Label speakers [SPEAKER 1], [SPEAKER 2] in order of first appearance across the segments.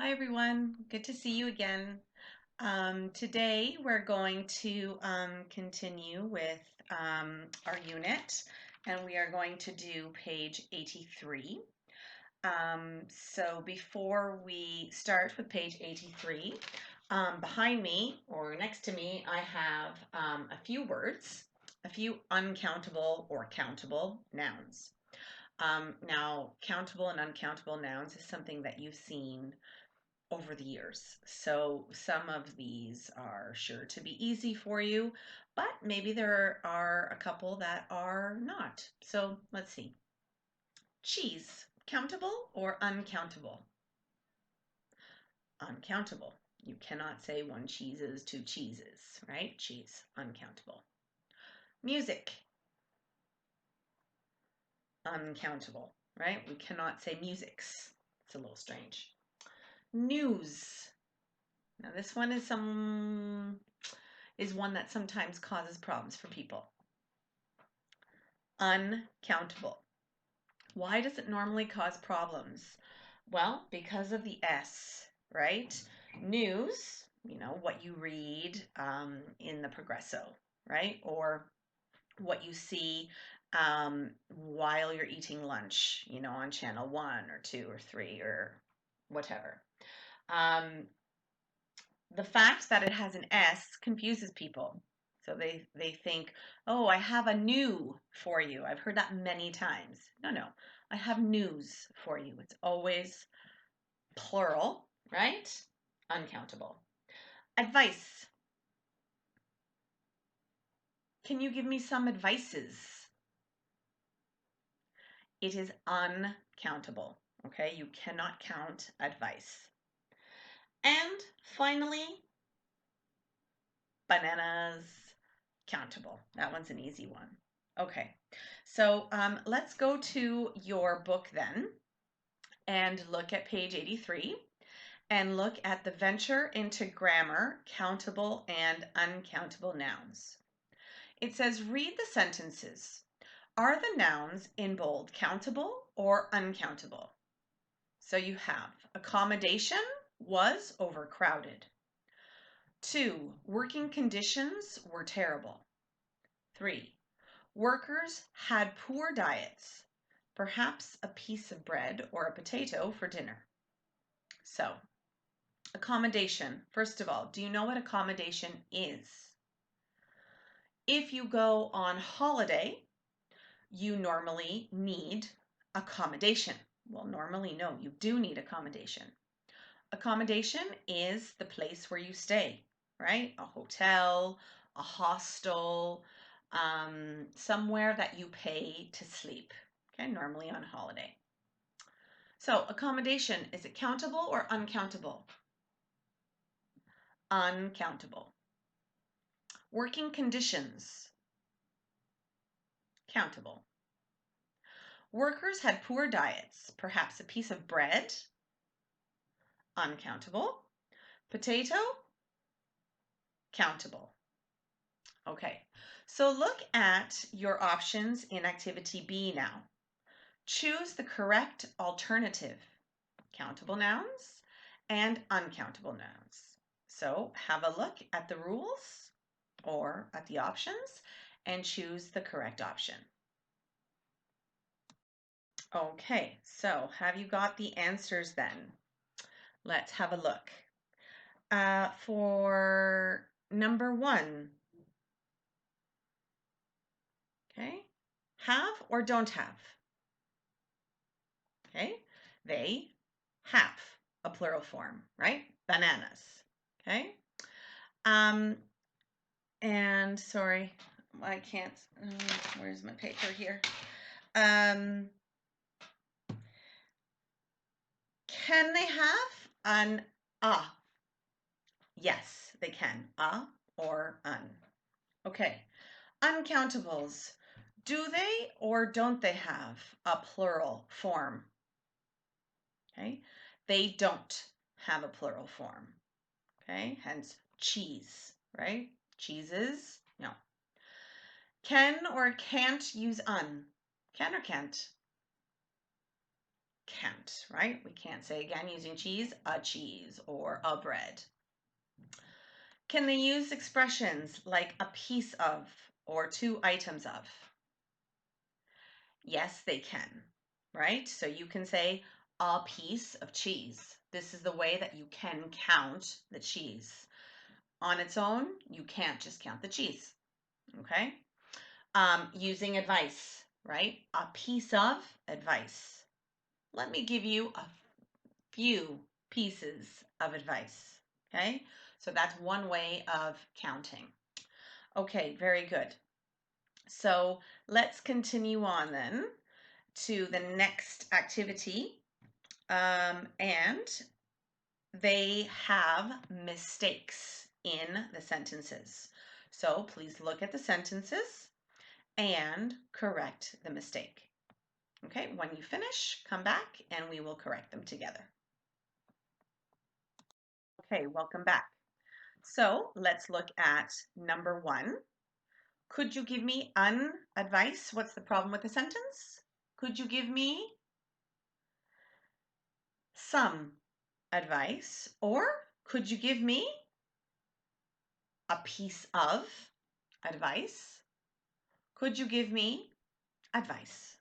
[SPEAKER 1] Hi everyone, good to see you again. Today we're going to continue with our unit and we are going to do page 83. So before we start with page 83, behind me or next to me I have a few words, a few uncountable or countable nouns. Now, countable and uncountable nouns is something that you've seen over the years. So some of these are sure to be easy for you, but maybe there are a couple that are not. So let's see. Cheese, countable or uncountable? Uncountable. You cannot say one cheese is two cheeses, right? Cheese, uncountable. Music, uncountable, right? We cannot say musics. It's a little strange. News. Now this one is one that sometimes causes problems for people. Uncountable. Why does it normally cause problems? Well, because of the S, right? News, what you read in the Progresso, right? Or what you see while you're eating lunch, on channel 1 or 2 or 3 or whatever. The fact that it has an S confuses people. So they think, oh, I have a new for you. I've heard that many times. No, I have news for you. It's always plural, right? Uncountable. Advice. Can you give me some advices? It is uncountable. Okay, you cannot count advice. And finally, bananas. Countable. That one's an easy one. Okay, so let's go to your book then and look at page 83 and look at the venture into grammar, countable and uncountable nouns. It says, read the sentences. Are the nouns in bold countable or uncountable? So you have accommodation was overcrowded. 2, working conditions were terrible. 3, workers had poor diets, perhaps a piece of bread or a potato for dinner. So, accommodation. First of all, do you know what accommodation is? If you go on holiday, you normally need accommodation. Well, normally, no, you do need accommodation. Accommodation is the place where you stay, right? A hotel, a hostel, somewhere that you pay to sleep, okay, normally on holiday. So accommodation, is it countable or uncountable? Uncountable. Working conditions, countable. Workers had poor diets, perhaps a piece of bread, uncountable. Potato, countable. Okay, so look at your options in activity B now. Choose the correct alternative, countable nouns and uncountable nouns. So have a look at the rules or at the options and choose the correct option. Okay, so have you got the answers then? Let's have a look. For number 1, okay, have or don't have? Okay, they have a plural form, right? Bananas, okay? And sorry, I can't, where's my paper here? Can they have an ah? Yes, they can. Or un. Okay. Uncountables. Do they or don't they have a plural form? Okay. They don't have a plural form. Okay. Hence cheese, right? Cheeses. No. Can or can't use un. Can or can't? count, right? We can't say again using cheese, a cheese or a bread. Can they use expressions like a piece of or 2 items of? Yes, they can, right? So you can say a piece of cheese. This is the way that you can count the cheese. On its own, you can't just count the cheese, okay? Using advice, right? A piece of advice. Let me give you a few pieces of advice, okay? So that's one way of counting. Okay, very good. So let's continue on then to the next activity. And they have mistakes in the sentences. So please look at the sentences and correct the mistake. Okay, when you finish, come back and we will correct them together. Okay, welcome back. So let's look at number 1. Could you give me an advice? What's the problem with the sentence? Could you give me some advice? Or could you give me a piece of advice? Could you give me advice?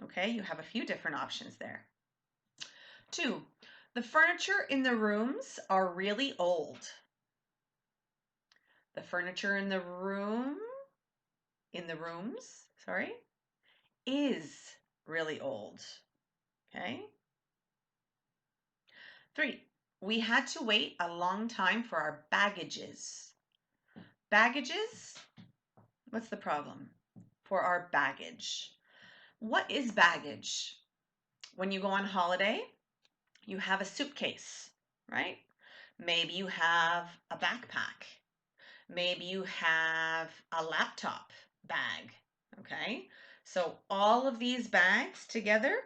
[SPEAKER 1] Okay, you have a few different options there. 2, the furniture in the rooms are really old. The furniture in the rooms, sorry, is really old. Okay. 3, we had to wait a long time for our baggages. Baggages? What's the problem? For our baggage. What is baggage? When you go on holiday, you have a suitcase, right? Maybe you have a backpack. Maybe you have a laptop bag, okay? So all of these bags together,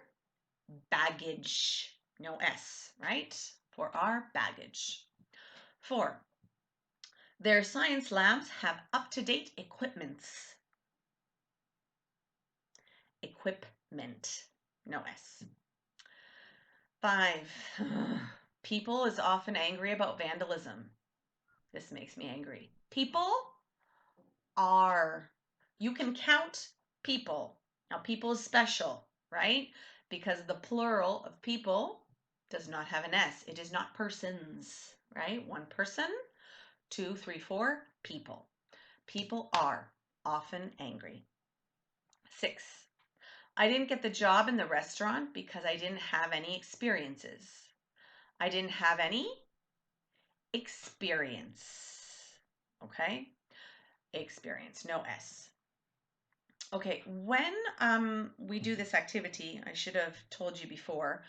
[SPEAKER 1] baggage, no S, right? For our baggage. 4, their science labs have up-to-date equipments. Equipment, no S. 5, people is often angry about vandalism. This makes me angry. People are, you can count people. Now, people is special, right? Because the plural of people does not have an S. It is not persons, right? One person, 2, 3, 4, people. People are often angry. 6, I didn't get the job in the restaurant because I didn't have any experiences. I didn't have any experience. Okay? Experience, no S. Okay, when we do this activity, I should have told you before,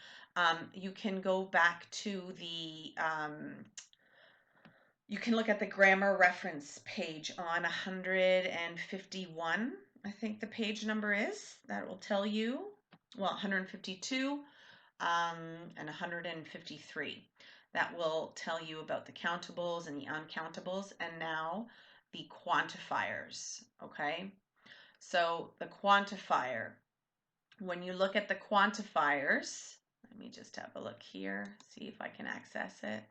[SPEAKER 1] you can go back to the, you can look at the grammar reference page on 151, I think the page number is. That will tell you, well, 152 and 153. That will tell you about the countables and the uncountables, and now the quantifiers, okay? So the quantifier, when you look at the quantifiers, let me just have a look here, see if I can access it.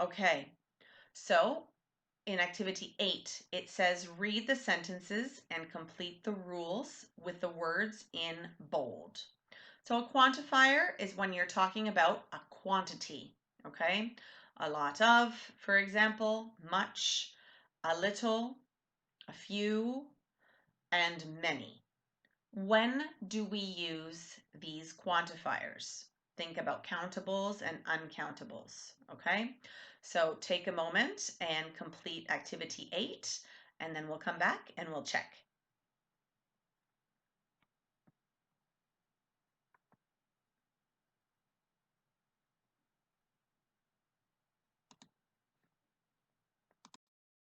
[SPEAKER 1] Okay, so in activity 8, it says read the sentences and complete the rules with the words in bold. So a quantifier is when you're talking about a quantity, okay? A lot of, for example, much, a little, a few, and many. When do we use these quantifiers? Think about countables and uncountables, okay? So take a moment and complete activity 8, and then we'll come back and we'll check.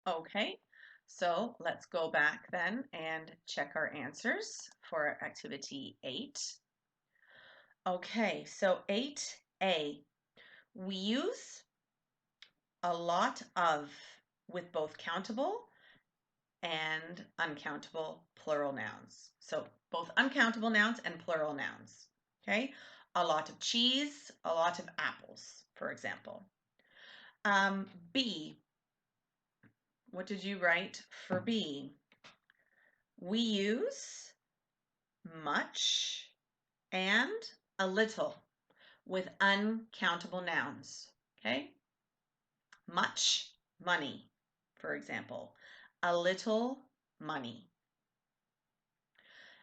[SPEAKER 1] Okay, so let's go back then and check our answers for activity 8. Okay, so 8A, we use a lot of with both countable and uncountable plural nouns. So both uncountable nouns and plural nouns. Okay, a lot of cheese, a lot of apples, for example. B, what did you write for B? We use much and a little with uncountable nouns, okay? Much money, for example. A little money.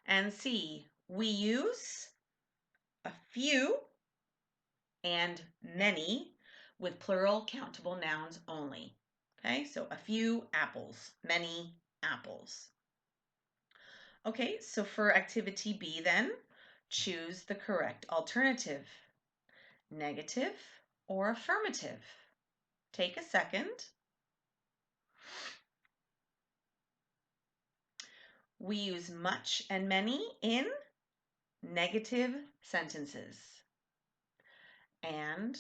[SPEAKER 1] And C, we use a few and many with plural countable nouns only. Okay, so a few apples, many apples. Okay, so for activity B then, choose the correct alternative, negative or affirmative. Take a second. We use much and many in negative sentences and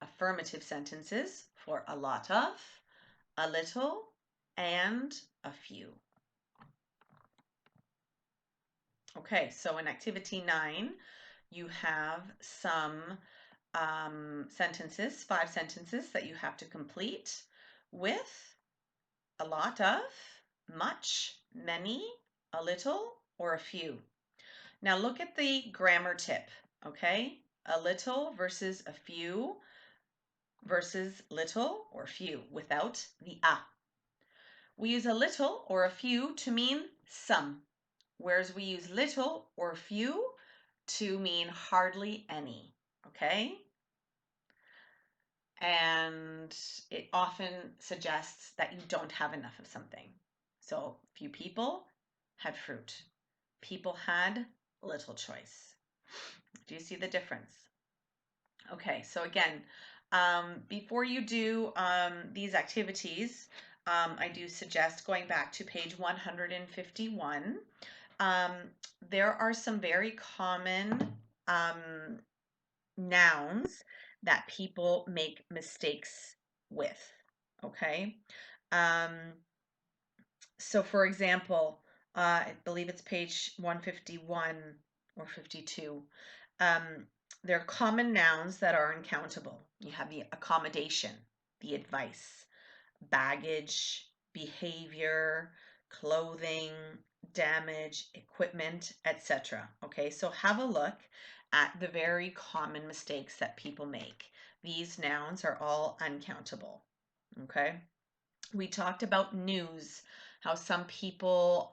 [SPEAKER 1] affirmative sentences for a lot of, a little, and a few. Okay, so in activity 9, you have some sentences, 5 sentences that you have to complete with a lot of, much, many, a little, or a few. Now look at the grammar tip, okay? A little versus a few versus little or few without the a. We use a little or a few to mean some, whereas we use little or few to mean hardly any, okay? And it often suggests that you don't have enough of something. So few people had fruit. People had little choice. Do you see the difference? Okay, so again, before you do these activities, I do suggest going back to page 151. There are some very common nouns that people make mistakes with, okay? So for example, I believe it's page 151 or 52. There are common nouns that are uncountable. You have the accommodation, the advice, baggage, behavior, clothing, damage, equipment, etc. Okay, so have a look at the very common mistakes that people make. These nouns are all uncountable. Okay, we talked about news, how some people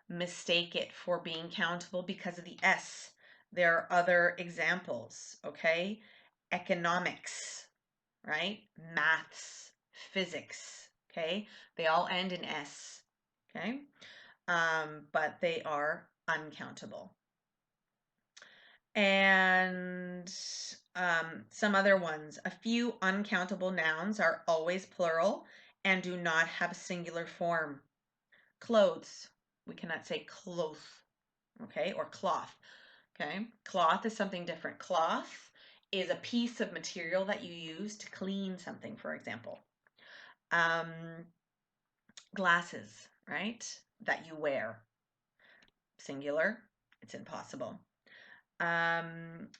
[SPEAKER 1] mistake it for being countable because of the S. There are other examples, okay? Economics, right? Maths, physics, okay? They all end in S, okay? But they are uncountable. And some other ones. A few uncountable nouns are always plural and do not have a singular form. Clothes, we cannot say cloth, okay? Or cloth, okay? Cloth is something different. Cloth is a piece of material that you use to clean something, for example. Glasses, right? That you wear. Singular, it's impossible.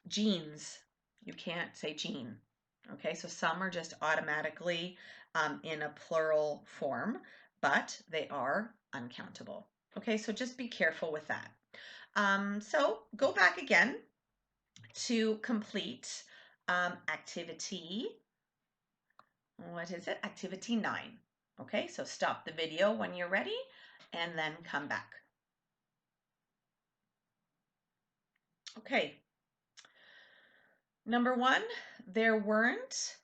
[SPEAKER 1] Jeans, you can't say jean. Okay, so some are just automatically in a plural form, but they are uncountable. Okay, so just be careful with that. So go back again to complete activity, what is it? Activity 9. Okay, so stop the video when you're ready and then come back. Okay. Number 1, there weren't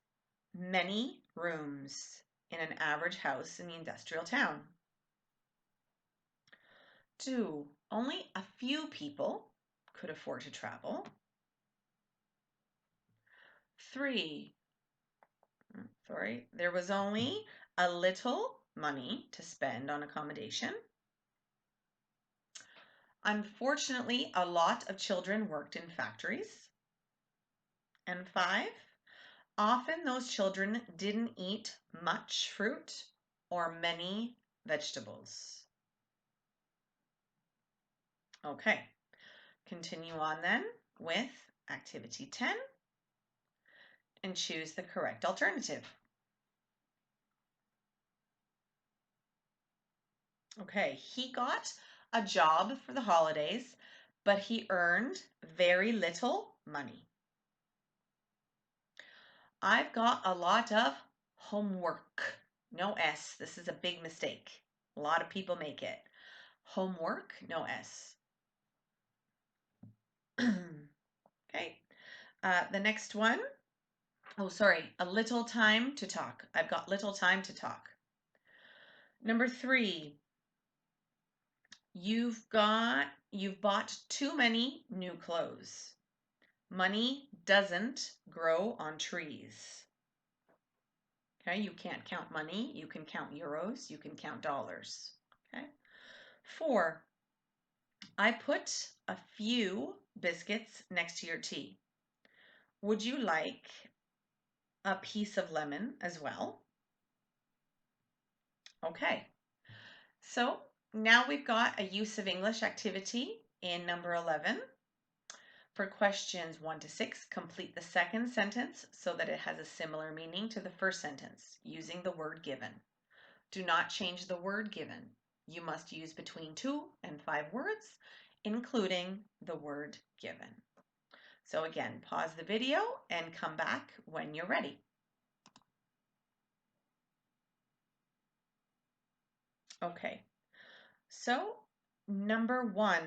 [SPEAKER 1] many rooms in an average house in the industrial town. 2, only a few people could afford to travel. 3, there was only a little money to spend on accommodation. Unfortunately, a lot of children worked in factories. And 5, often those children didn't eat much fruit or many vegetables. Okay, continue on then with activity 10 and choose the correct alternative. Okay, he got a job for the holidays, but he earned very little money. I've got a lot of homework. No S. This is a big mistake. A lot of people make it. Homework, no S. Okay. The next one. Oh, sorry. A little time to talk. I've got little time to talk. Number 3. You've bought too many new clothes. Money doesn't grow on trees. Okay, you can't count money. You can count euros. You can count dollars. Okay. 4. I put a few biscuits next to your tea. Would you like a piece of lemon as well? Okay. So now we've got a use of English activity in number 11. For questions 1 to 6, complete the second sentence so that it has a similar meaning to the first sentence using the word given. Do not change the word given. You must use between 2 and 5 words, including the word given. So again, pause the video and come back when you're ready. Okay, so number 1,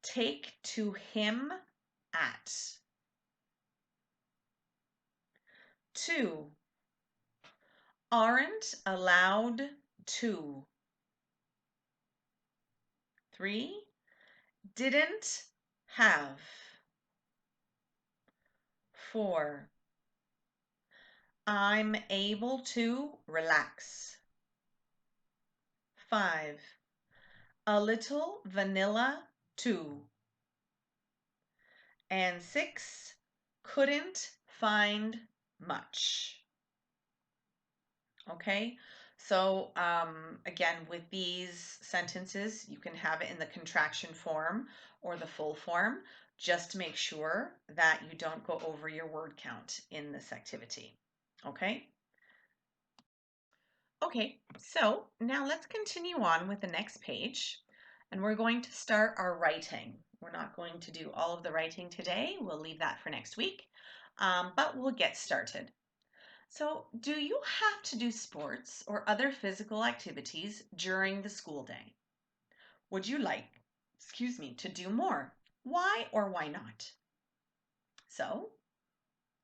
[SPEAKER 1] take to him at. 2, aren't allowed to. 3, didn't have. 4, I'm able to relax. 5, a little vanilla too. And 6, couldn't find much. Okay, so again, with these sentences, you can have it in the contraction form or the full form. Just make sure that you don't go over your word count in this activity. Okay? Okay, so now let's continue on with the next page, and we're going to start our writing. We're not going to do all of the writing today. We'll leave that for next week, but we'll get started. So, do you have to do sports or other physical activities during the school day? Would you like, to do more? Why or why not? So,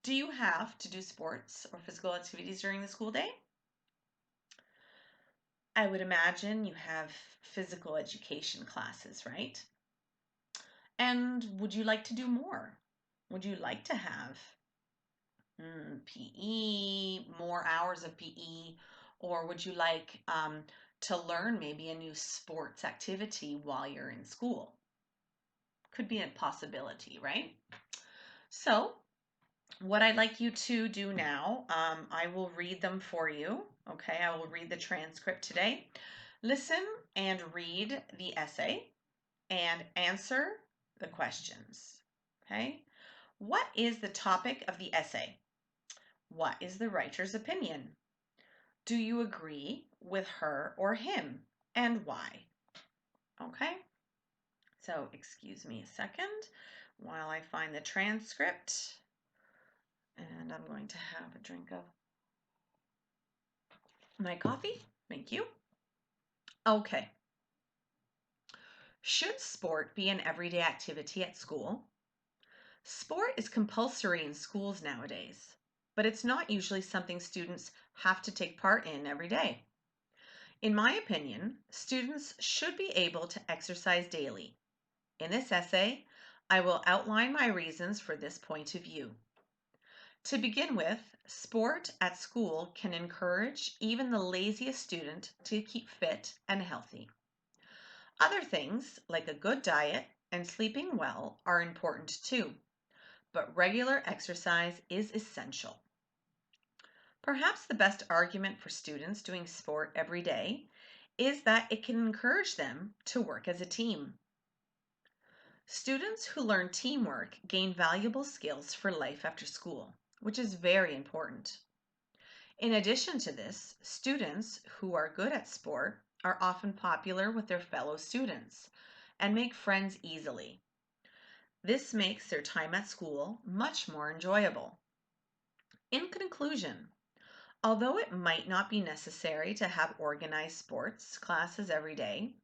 [SPEAKER 1] do you have to do sports or physical activities during the school day? I would imagine you have physical education classes, right? And would you like to do more? Would you like to have PE, more hours of PE, or would you like to learn maybe a new sports activity while you're in school? Could be a possibility, right? So, what I'd like you to do now, I will read them for you. Okay, I will read the transcript today. Listen and read the essay and answer the questions. Okay, what is the topic of the essay? What is the writer's opinion? Do you agree with her or him, and why? Okay, so excuse me a second while I find the transcript, and I'm going to have a drink of my coffee. Thank you. Okay. Should sport be an everyday activity at school? Sport is compulsory in schools nowadays, but it's not usually something students have to take part in every day. In my opinion, students should be able to exercise daily. In this essay, I will outline my reasons for this point of view. To begin with, sport at school can encourage even the laziest student to keep fit and healthy. Other things, like a good diet and sleeping well, are important too, but regular exercise is essential. Perhaps the best argument for students doing sport every day is that it can encourage them to work as a team. Students who learn teamwork gain valuable skills for life after school, which is very important. In addition to this, students who are good at sport are often popular with their fellow students and make friends easily. This makes their time at school much more enjoyable. In conclusion, although it might not be necessary to have organized sports classes every day,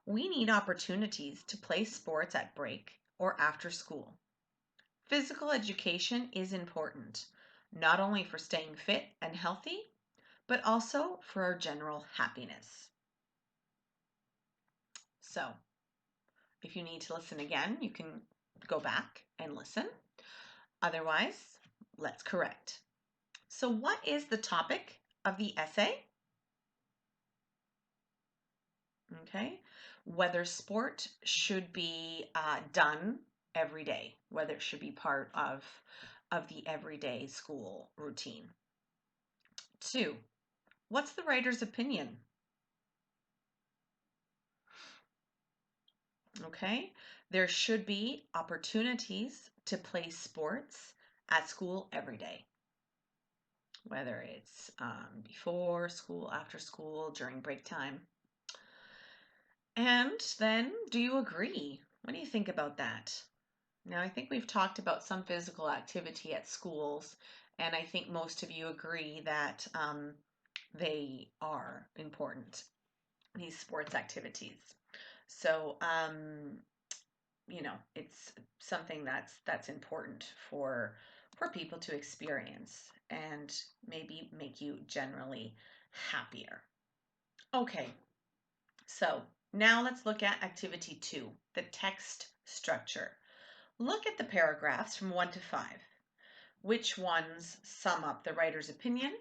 [SPEAKER 1] we need opportunities to play sports at break or after school. Physical education is important, not only for staying fit and healthy, but also for our general happiness. So, if you need to listen again, you can go back and listen. Otherwise, let's correct. So, what is the topic of the essay? Okay, whether sport should be done every day, whether it should be part of the everyday school routine. 2, what's the writer's opinion? Okay, there should be opportunities to play sports at school every day, whether it's before school, after school, during break time. And then, do you agree? What do you think about that? Now, I think we've talked about some physical activity at schools, and I think most of you agree that they are important, these sports activities. So, it's something that's important for people to experience and maybe make you generally happier. Okay, so now let's look at activity 2, the text structure. Look at the paragraphs from 1 to 5. Which ones sum up the writer's opinion,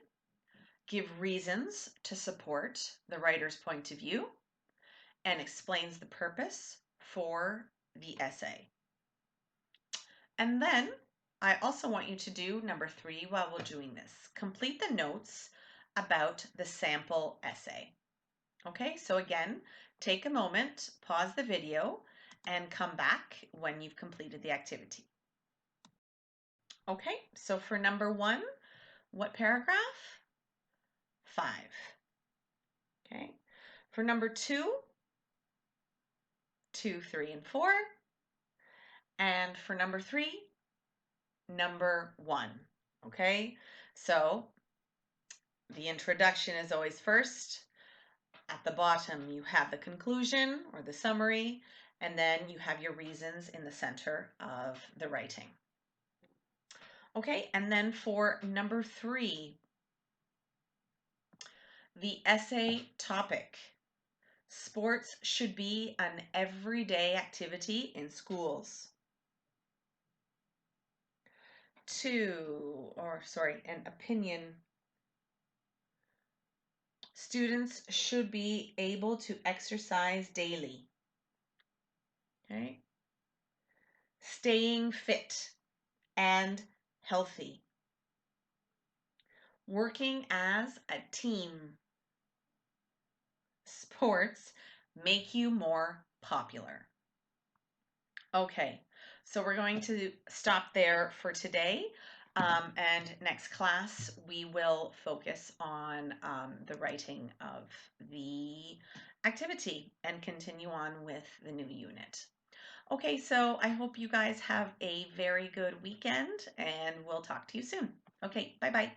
[SPEAKER 1] give reasons to support the writer's point of view, and explains the purpose for the essay. And then I also want you to do number 3 while we're doing this. Complete the notes about the sample essay. Okay, so again, take a moment, pause the video, and come back when you've completed the activity. Okay, so for number 1, what paragraph? 5. Okay, for number 2, 2, 3, and 4. And for number 3, number 1. Okay, so the introduction is always first. At the bottom, you have the conclusion or the summary, and then you have your reasons in the center of the writing. Okay, and then for number 3, the essay topic. Sports should be an everyday activity in schools. 2, an opinion. Students should be able to exercise daily. Okay. Staying fit and healthy. Working as a team. Sports make you more popular. Okay, so we're going to stop there for today. And next class, we will focus on the writing of the activity and continue on with the new unit. Okay, so I hope you guys have a very good weekend and we'll talk to you soon. Okay, bye-bye.